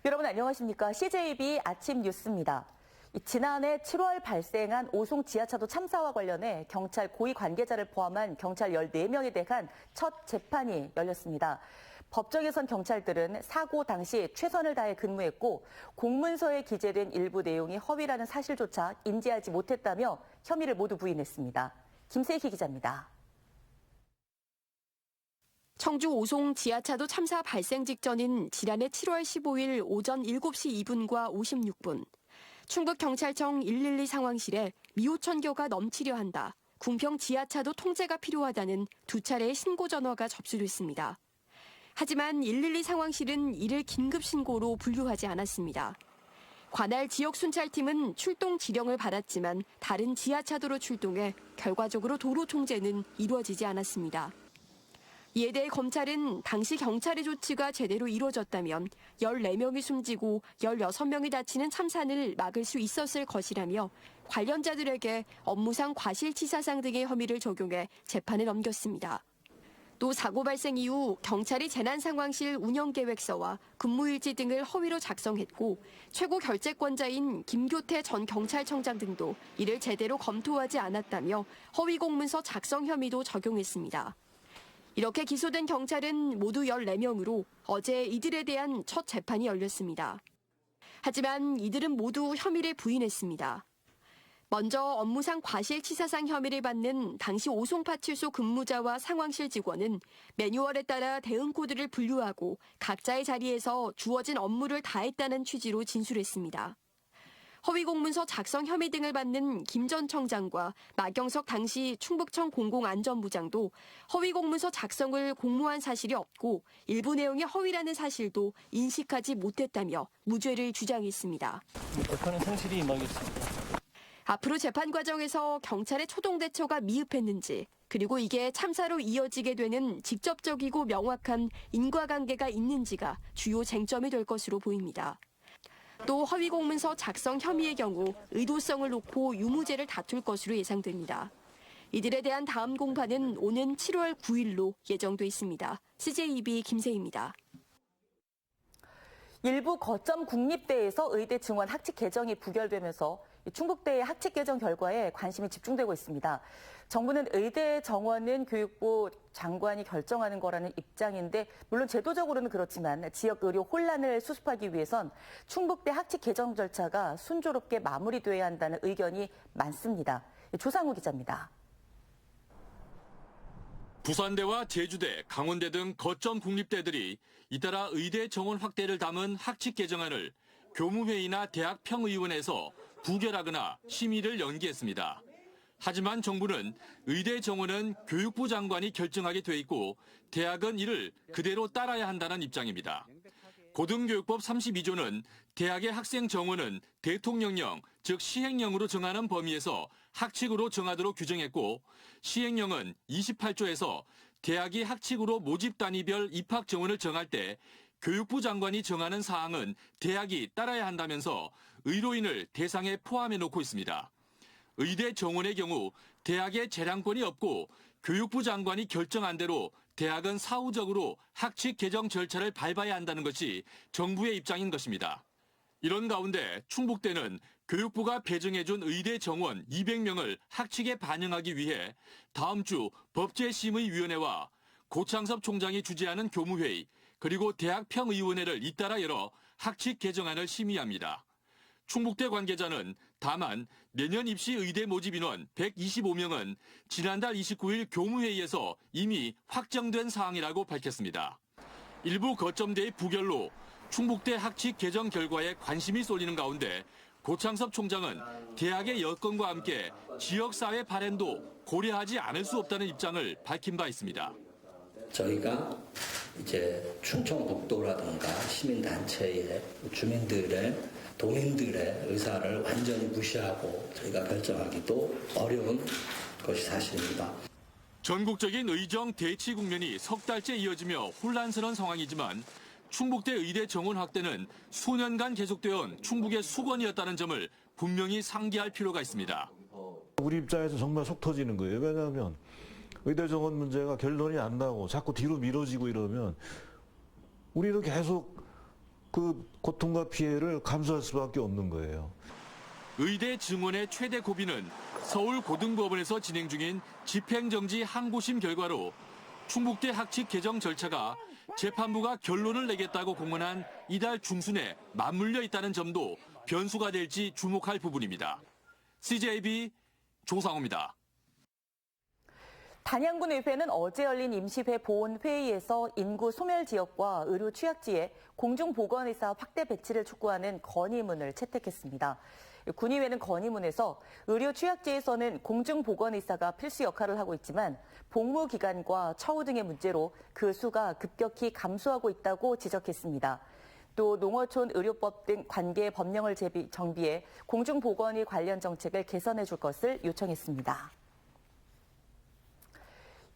여러분 안녕하십니까? CJB 아침 뉴스입니다. 지난해 7월 발생한 오송 지하차도 참사와 관련해 경찰 고위 관계자를 포함한 경찰 14명에 대한 첫 재판이 열렸습니다. 법정에 선 경찰들은 사고 당시 최선을 다해 근무했고 공문서에 기재된 일부 내용이 허위라는 사실조차 인지하지 못했다며 혐의를 모두 부인했습니다. 김세희 기자입니다. 청주 오송 지하차도 참사 발생 직전인 지난해 7월 15일 오전 7시 2분과 56분, 충북경찰청 112 상황실에 미호천교가 넘치려 한다, 궁평 지하차도 통제가 필요하다는 두 차례의 신고 전화가 접수됐습니다. 하지만 112 상황실은 이를 긴급신고로 분류하지 않았습니다. 관할 지역순찰팀은 출동 지령을 받았지만 다른 지하차도로 출동해 결과적으로 도로 통제는 이루어지지 않았습니다. 이에 대해 검찰은 당시 경찰의 조치가 제대로 이루어졌다면 14명이 숨지고 16명이 다치는 참사를 막을 수 있었을 것이라며 관련자들에게 업무상 과실치사상 등의 혐의를 적용해 재판에 넘겼습니다. 또 사고 발생 이후 경찰이 재난상황실 운영계획서와 근무일지 등을 허위로 작성했고 최고 결재권자인 김교태 전 경찰청장 등도 이를 제대로 검토하지 않았다며 허위 공문서 작성 혐의도 적용했습니다. 이렇게 기소된 경찰은 모두 14명으로 어제 이들에 대한 첫 재판이 열렸습니다. 하지만 이들은 모두 혐의를 부인했습니다. 먼저 업무상 과실치사상 혐의를 받는 당시 오송파출소 근무자와 상황실 직원은 매뉴얼에 따라 대응 코드를 분류하고 각자의 자리에서 주어진 업무를 다했다는 취지로 진술했습니다. 허위 공문서 작성 혐의 등을 받는 김 전 청장과 마경석 당시 충북청 공공안전부장도 허위 공문서 작성을 공모한 사실이 없고 일부 내용이 허위라는 사실도 인식하지 못했다며 무죄를 주장했습니다. 재판은 성실히 임하겠습니다. 앞으로 재판 과정에서 경찰의 초동 대처가 미흡했는지, 그리고 이게 참사로 이어지게 되는 직접적이고 명확한 인과관계가 있는지가 주요 쟁점이 될 것으로 보입니다. 또 허위 공문서 작성 혐의의 경우 의도성을 놓고 유무죄를 다툴 것으로 예상됩니다. 이들에 대한 다음 공판은 오는 7월 9일로 예정돼 있습니다. CJB 김세희입니다. 일부 거점 국립대에서 의대 증원 학칙 개정이 부결되면서 충북대의 학칙 개정 결과에 관심이 집중되고 있습니다. 정부는 의대 정원은 교육부 장관이 결정하는 거라는 입장인데 물론 제도적으로는 그렇지만 지역 의료 혼란을 수습하기 위해선 충북대 학칙 개정 절차가 순조롭게 마무리돼야 한다는 의견이 많습니다. 조상우 기자입니다. 부산대와 제주대, 강원대 등 거점 국립대들이 잇따라 의대 정원 확대를 담은 학칙 개정안을 교무회의나 대학평의원에서 부결하거나 심의를 연기했습니다. 하지만 정부는 의대 정원은 교육부 장관이 결정하게 돼 있고 대학은 이를 그대로 따라야 한다는 입장입니다. 고등교육법 32조는 대학의 학생 정원은 대통령령, 즉 시행령으로 정하는 범위에서 학칙으로 정하도록 규정했고 시행령은 28조에서 대학이 학칙으로 모집 단위별 입학 정원을 정할 때 교육부 장관이 정하는 사항은 대학이 따라야 한다면서 의료인을 대상에 포함해 놓고 있습니다. 의대 정원의 경우 대학에 재량권이 없고 교육부 장관이 결정한 대로 대학은 사후적으로 학칙 개정 절차를 밟아야 한다는 것이 정부의 입장인 것입니다. 이런 가운데 충북대는 교육부가 배정해준 의대 정원 200명을 학칙에 반영하기 위해 다음 주 법제심의위원회와 고창섭 총장이 주재하는 교무회의 그리고 대학평의원회를 잇따라 열어 학칙 개정안을 심의합니다. 충북대 관계자는 다만 내년 입시 의대 모집 인원 125명은 지난달 29일 교무회의에서 이미 확정된 사항이라고 밝혔습니다. 일부 거점대의 부결로 충북대 학칙 개정 결과에 관심이 쏠리는 가운데 고창섭 총장은 대학의 여건과 함께 지역사회 발행도 고려하지 않을 수 없다는 입장을 밝힌 바 있습니다. 저희가 이제 충청북도라든가 시민단체의 주민들의 도민들의 의사를 완전히 무시하고 저희가 결정하기도 어려운 것이 사실입니다. 전국적인 의정 대치 국면이 석 달째 이어지며 혼란스러운 상황이지만 충북대 의대 정원 확대는 수년간 계속되어 온 충북의 수건이었다는 점을 분명히 상기할 필요가 있습니다. 우리 입장에서 정말 속 터지는 거예요. 왜냐하면 의대 정원 문제가 결론이 안 나고 자꾸 뒤로 미뤄지고 이러면 우리는 계속 그 고통과 피해를 감수할 수밖에 없는 거예요. 의대 증원의 최대 고비는 서울고등법원에서 진행 중인 집행정지 항고심 결과로 충북대 학칙 개정 절차가 재판부가 결론을 내겠다고 공언한 이달 중순에 맞물려 있다는 점도 변수가 될지 주목할 부분입니다. CJB 조상호입니다. 단양군의회는 어제 열린 임시회 보훈회의에서 인구 소멸 지역과 의료 취약지에 공중보건의사 확대 배치를 촉구하는 건의문을 채택했습니다. 군의회는 건의문에서 의료 취약지에서는 공중보건의사가 필수 역할을 하고 있지만 복무기간과 처우 등의 문제로 그 수가 급격히 감소하고 있다고 지적했습니다. 또 농어촌 의료법 등 관계 법령을 정비해 공중보건의 관련 정책을 개선해 줄 것을 요청했습니다.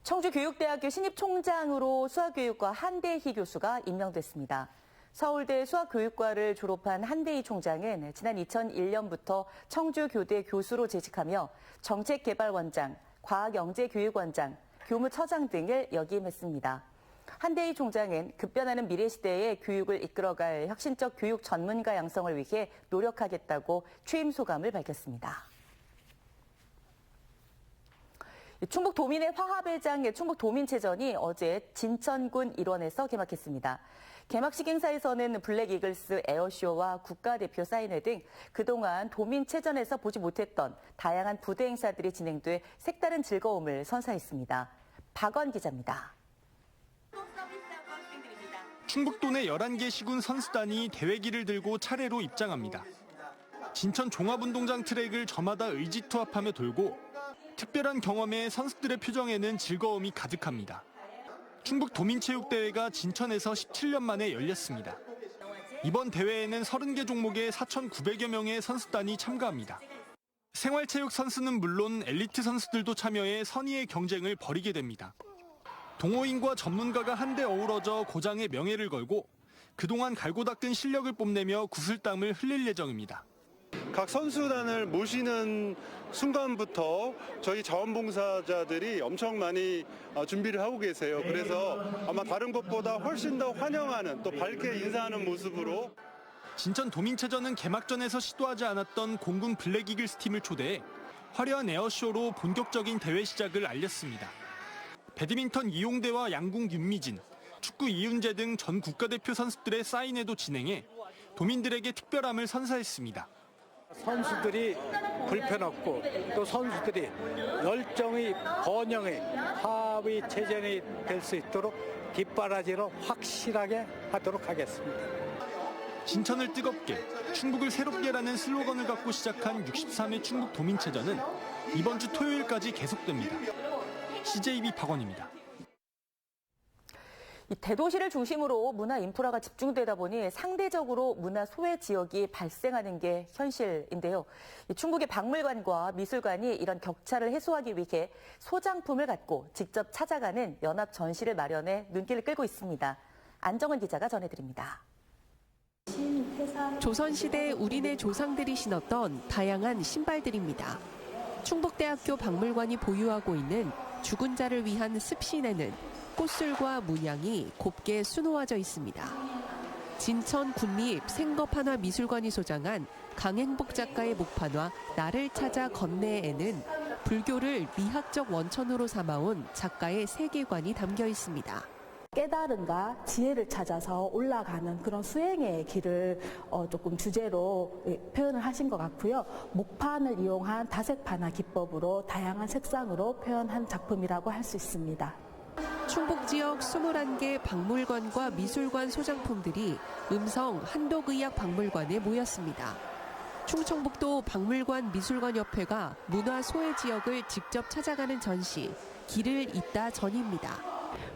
청주교육대학교 신입총장으로 수학교육과 한대희 교수가 임명됐습니다. 서울대 수학교육과를 졸업한 한대희 총장은 지난 2001년부터 청주교대 교수로 재직하며 정책개발원장, 과학영재교육원장, 교무처장 등을 역임했습니다. 한대희 총장은 급변하는 미래시대의 교육을 이끌어갈 혁신적 교육 전문가 양성을 위해 노력하겠다고 취임 소감을 밝혔습니다. 충북도민의 화합회장 충북도민체전이 어제 진천군 일원에서 개막했습니다. 개막식 행사에서는 블랙이글스 에어쇼와 국가대표 사인회 등 그동안 도민체전에서 보지 못했던 다양한 부대 행사들이 진행돼 색다른 즐거움을 선사했습니다. 박원 기자입니다. 충북도 내 11개 시군 선수단이 대회기를 들고 차례로 입장합니다. 진천 종합운동장 트랙을 저마다 의지투합하며 돌고 특별한 경험에 선수들의 표정에는 즐거움이 가득합니다. 충북도민체육대회가 진천에서 17년 만에 열렸습니다. 이번 대회에는 30개 종목의 4,900여 명의 선수단이 참가합니다. 생활체육 선수는 물론 엘리트 선수들도 참여해 선의의 경쟁을 벌이게 됩니다. 동호인과 전문가가 한데 어우러져 고장의 명예를 걸고 그동안 갈고 닦은 실력을 뽐내며 구슬땀을 흘릴 예정입니다. 각 선수단을 모시는 순간부터 저희 자원봉사자들이 엄청 많이 준비를 하고 계세요. 그래서 아마 다른 것보다 훨씬 더 환영하는 또 밝게 인사하는 모습으로 진천 도민체전은 개막전에서 시도하지 않았던 공군 블랙이글스 팀을 초대해 화려한 에어쇼로 본격적인 대회 시작을 알렸습니다. 배드민턴 이용대와 양궁 윤미진, 축구 이윤재 등 전 국가대표 선수들의 사인회도 진행해 도민들에게 특별함을 선사했습니다. 선수들이 불편 없고 또 선수들이 열정의 번영의 합의 체전이 될 수 있도록 뒷바라지로 확실하게 하도록 하겠습니다. 진천을 뜨겁게, 충북을 새롭게라는 슬로건을 갖고 시작한 63회 충북 도민체전은 이번 주 토요일까지 계속됩니다. CJB 박원입니다. 대도시를 중심으로 문화 인프라가 집중되다 보니 상대적으로 문화 소외 지역이 발생하는 게 현실인데요. 충북의 박물관과 미술관이 이런 격차를 해소하기 위해 소장품을 갖고 직접 찾아가는 연합 전시를 마련해 눈길을 끌고 있습니다. 안정은 기자가 전해드립니다. 조선시대 우리네 조상들이 신었던 다양한 신발들입니다. 충북대학교 박물관이 보유하고 있는 죽은 자를 위한 습신에는 꽃술과 문양이 곱게 수놓아져 있습니다. 진천 국립 생겁한화 미술관이 소장한 강행복 작가의 목판화 나를 찾아 건네에는 불교를 미학적 원천으로 삼아온 작가의 세계관이 담겨 있습니다. 깨달음과 지혜를 찾아서 올라가는 그런 수행의 길을 조금 주제로 표현을 하신 것 같고요. 목판을 이용한 다색판화 기법으로 다양한 색상으로 표현한 작품이라고 할 수 있습니다. 충북 지역 21개 박물관과 미술관 소장품들이 음성 한독의학박물관에 모였습니다. 충청북도 박물관 미술관협회가 문화 소외 지역을 직접 찾아가는 전시, 길을 잇다 전입니다.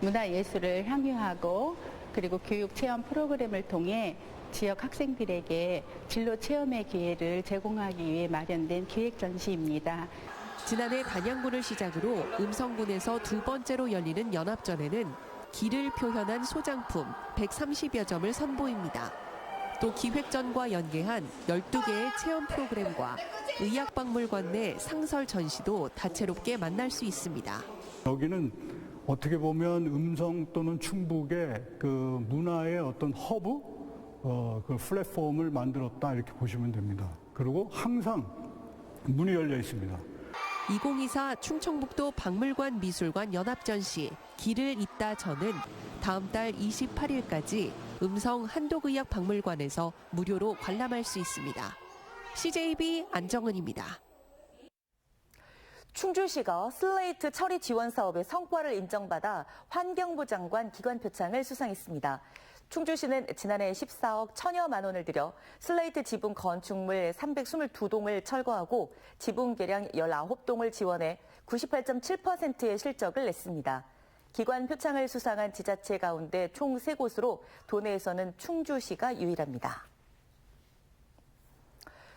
문화예술을 향유하고 그리고 교육 체험 프로그램을 통해 지역 학생들에게 진로 체험의 기회를 제공하기 위해 마련된 기획 전시입니다. 지난해 단양군을 시작으로 음성군에서 두 번째로 열리는 연합전에는 길을 표현한 소장품 130여 점을 선보입니다. 또 기획전과 연계한 12개의 체험 프로그램과 의학박물관 내 상설 전시도 다채롭게 만날 수 있습니다. 여기는 어떻게 보면 음성 또는 충북의 그 문화의 어떤 허브, 그 플랫폼을 만들었다 이렇게 보시면 됩니다. 그리고 항상 문이 열려 있습니다. 2024 충청북도 박물관 미술관 연합전시 길을 잇다 저는 다음 달 28일까지 음성 한독의학 박물관에서 무료로 관람할 수 있습니다. CJB 안정은입니다. 충주시가 슬레이트 처리 지원 사업의 성과를 인정받아 환경부 장관 기관 표창을 수상했습니다. 충주시는 지난해 14억 1천여만 원을 들여 슬레이트 지붕 건축물 322동을 철거하고 지붕 개량 19동을 지원해 98.7%의 실적을 냈습니다. 기관 표창을 수상한 지자체 가운데 총 3곳으로 도내에서는 충주시가 유일합니다.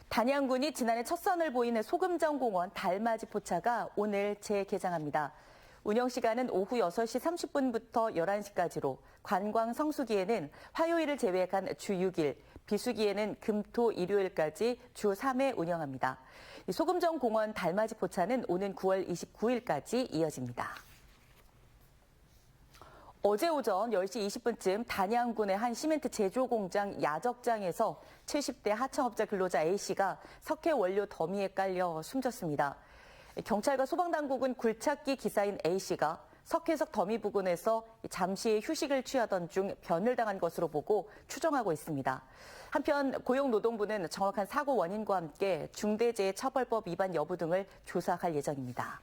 단양군이 지난해 첫 선을 보이는 소금정공원 달맞이 포차가 오늘 재개장합니다. 운영 시간은 오후 6시 30분부터 11시까지로 관광 성수기에는 화요일을 제외한 주 6일, 비수기에는 금, 토, 일요일까지 주 3회 운영합니다. 소금정공원 달맞이 포차는 오는 9월 29일까지 이어집니다. 어제 오전 10시 20분쯤 단양군의 한 시멘트 제조 공장 야적장에서 70대 하청업자 근로자 A씨가 석회 원료 더미에 깔려 숨졌습니다. 경찰과 소방당국은 굴착기 기사인 A씨가 석회석 더미 부근에서 잠시 휴식을 취하던 중 변을 당한 것으로 보고 추정하고 있습니다. 한편 고용노동부는 정확한 사고 원인과 함께 중대재해처벌법 위반 여부 등을 조사할 예정입니다.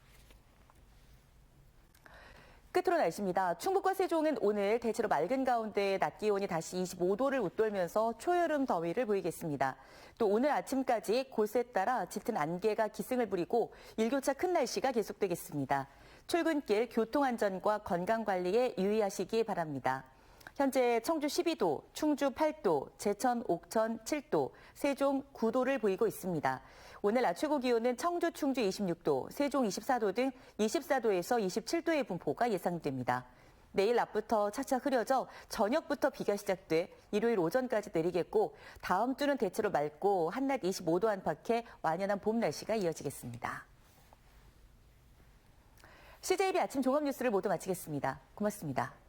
끝으로 날씨입니다. 충북과 세종은 오늘 대체로 맑은 가운데 낮 기온이 다시 25도를 웃돌면서 초여름 더위를 보이겠습니다. 또 오늘 아침까지 곳에 따라 짙은 안개가 기승을 부리고 일교차 큰 날씨가 계속되겠습니다. 출근길 교통안전과 건강관리에 유의하시기 바랍니다. 현재 청주 12도, 충주 8도, 제천, 옥천 7도, 세종 9도를 보이고 있습니다. 오늘 낮 최고 기온은 청주, 충주 26도, 세종 24도 등 24도에서 27도의 분포가 예상됩니다. 내일 낮부터 차차 흐려져 저녁부터 비가 시작돼 일요일 오전까지 내리겠고 다음 주는 대체로 맑고 한낮 25도 안팎의 완연한 봄 날씨가 이어지겠습니다. CJB 아침 종합 뉴스를 모두 마치겠습니다. 고맙습니다.